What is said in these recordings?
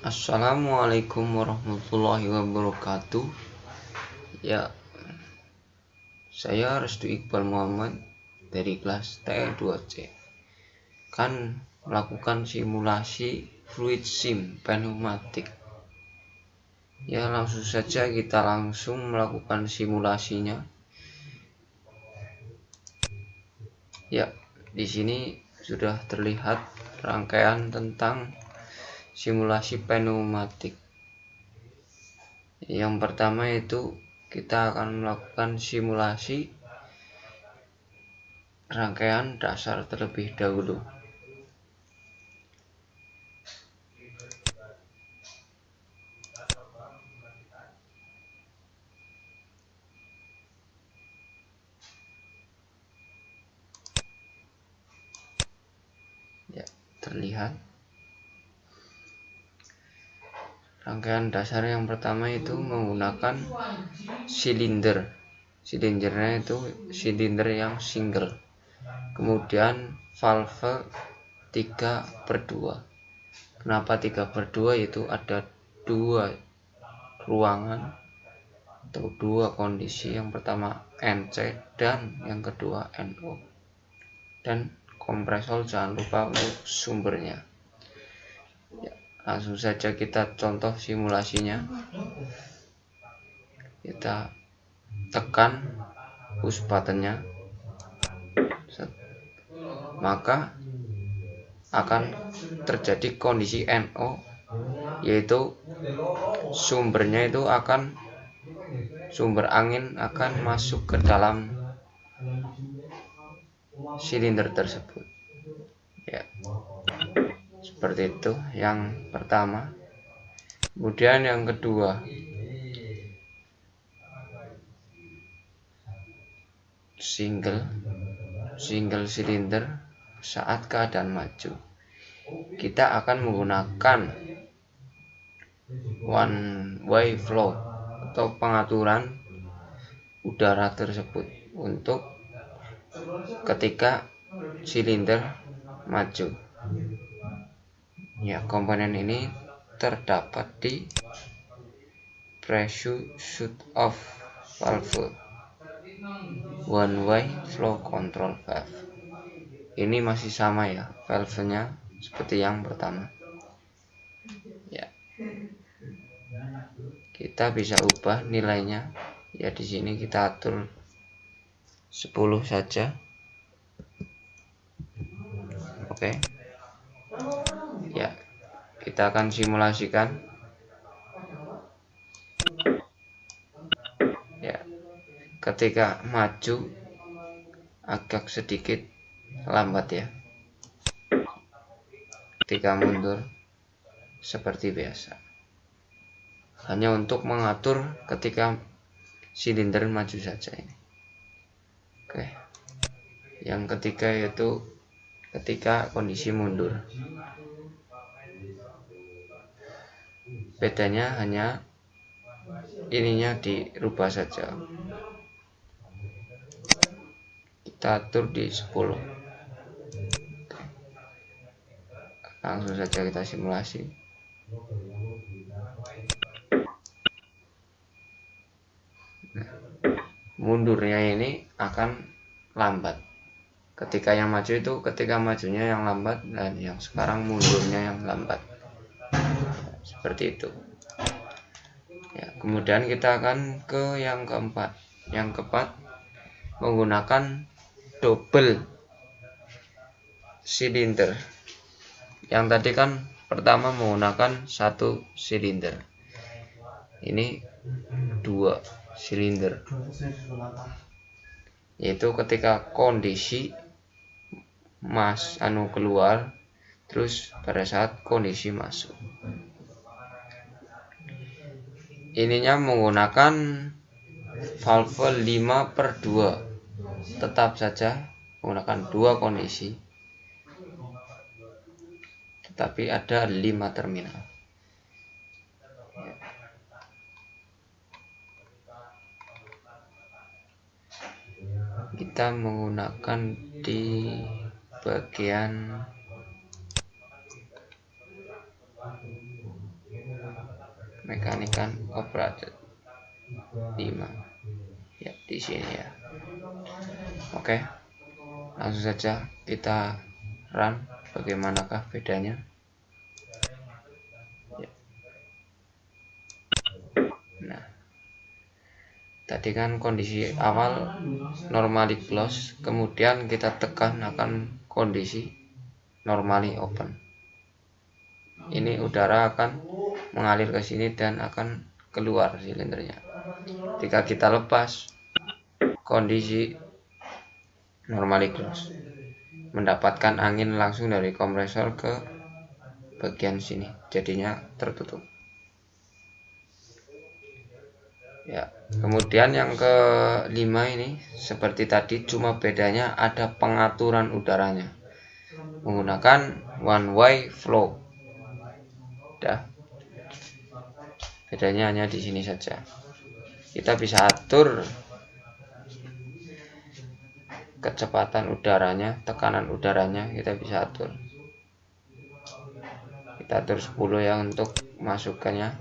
Assalamualaikum warahmatullahi wabarakatuh. Ya, saya Restu Iqbal Muhammad dari kelas T2C kan melakukan simulasi fluid sim pneumatik. Ya, langsung saja kita langsung melakukan simulasinya. Ya, di sini sudah terlihat rangkaian tentang simulasi pneumatik. Yang pertama itu kita akan melakukan simulasi rangkaian dasar terlebih dahulu. Ya, terlihat rangkaian dasar yang pertama itu menggunakan silinder. Silindernya itu silinder yang single. Kemudian valve 3/2. Kenapa 3/2? Yaitu ada dua ruangan atau dua kondisi. Yang pertama NC dan yang kedua NO. Dan kompresor jangan lupa untuk sumbernya. Ya, langsung saja kita contoh simulasinya. Kita tekan push buttonnya, maka akan terjadi kondisi NO, yaitu sumbernya itu sumber angin akan masuk ke dalam silinder tersebut. Ya, seperti itu yang pertama. Kemudian yang kedua, single silinder saat keadaan maju. Kita akan menggunakan one way flow atau pengaturan udara tersebut untuk ketika silinder maju. Ya, komponen ini terdapat di pressure shut off valve, one way flow control valve. Ini masih sama ya, valve-nya seperti yang pertama. Ya, kita bisa ubah nilainya. Ya, di sini kita atur 10 saja. Oke. Ya, kita akan simulasikan. Ya, ketika maju agak sedikit lambat ya. Ketika mundur seperti biasa. Hanya untuk mengatur ketika silinder maju saja ini. Oke. Yang ketiga yaitu ketika kondisi mundur. Bedanya hanya ininya dirubah saja. Kita atur di 10. Langsung saja kita simulasi. Nah, mundurnya ini akan lambat. Ketika yang maju itu ketika majunya yang lambat, dan yang sekarang mundurnya yang lambat. Seperti itu. Ya, kemudian kita akan ke yang keempat. Yang keempat menggunakan double silinder. Yang tadi kan pertama menggunakan satu silinder. Ini dua silinder. Yaitu ketika kondisi keluar, terus pada saat kondisi masuk. Ininya menggunakan valve 5/2. Tetap saja menggunakan dua kondisi, tetapi ada 5 terminal. Kita menggunakan di bagian mechanical operated 5 ya di sini ya. Oke, langsung saja kita run bagaimanakah bedanya ya. Nah, tadi kan kondisi awal normally close, kemudian kita tekan akan kondisi normally open. Ini udara akan mengalir ke sini dan akan keluar silindernya. Jika kita lepas kondisi normally close, mendapatkan angin langsung dari kompresor ke bagian sini, jadinya tertutup. Ya, kemudian yang kelima ini seperti tadi, cuma bedanya ada pengaturan udaranya menggunakan one way flow. Dah, bedanya hanya di sini saja. Kita bisa atur kecepatan udaranya, tekanan udaranya kita bisa atur. Kita atur 10 ya untuk masukannya.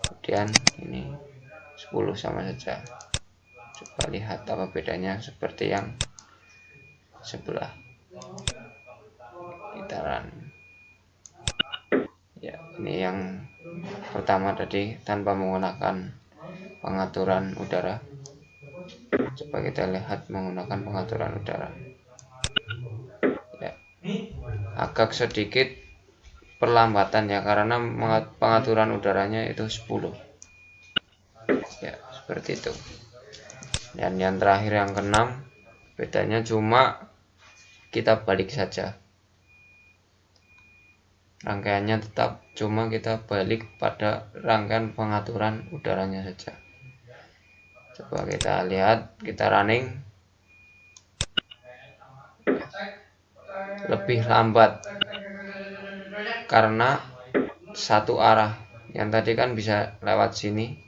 Kemudian ini 10 sama saja. Coba lihat apa bedanya seperti yang sebelah. Kita run. Ya, ini yang pertama tadi tanpa menggunakan pengaturan udara. Coba kita lihat menggunakan pengaturan udara. Ya, agak sedikit perlambatan ya karena pengaturan udaranya itu 10. Ya, seperti itu. Dan yang terakhir yang keenam, bedanya cuma kita balik saja. Rangkaiannya tetap, cuma kita balik pada rangkaian pengaturan udaranya saja. Coba kita lihat, kita running. Lebih lambat karena satu arah. Yang tadi kan bisa lewat sini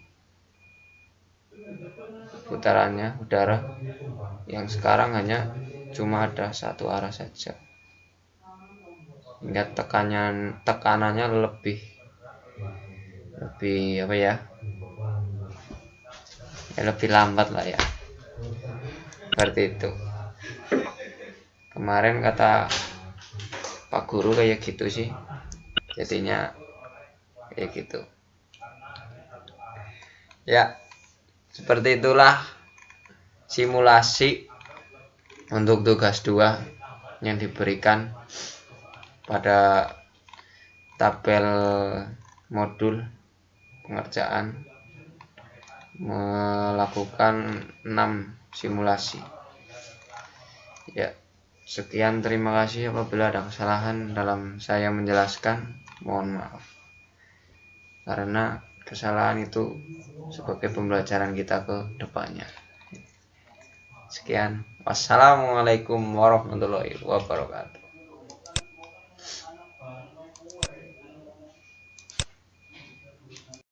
putarannya udara, yang sekarang hanya cuma ada satu arah saja. Hingga tekanannya lebih apa ya? Ya lebih lambat lah ya. Seperti itu. Kemarin kata Pak Guru kayak gitu sih. Jadinya kayak gitu. Ya, seperti itulah simulasi untuk tugas 2 yang diberikan pada tabel modul pengerjaan, melakukan 6 simulasi. Ya, sekian, terima kasih. Apabila ada kesalahan dalam saya menjelaskan, mohon maaf. Karena kesalahan itu sebagai pembelajaran kita ke depannya. Sekian. Wassalamualaikum warahmatullahi wabarakatuh.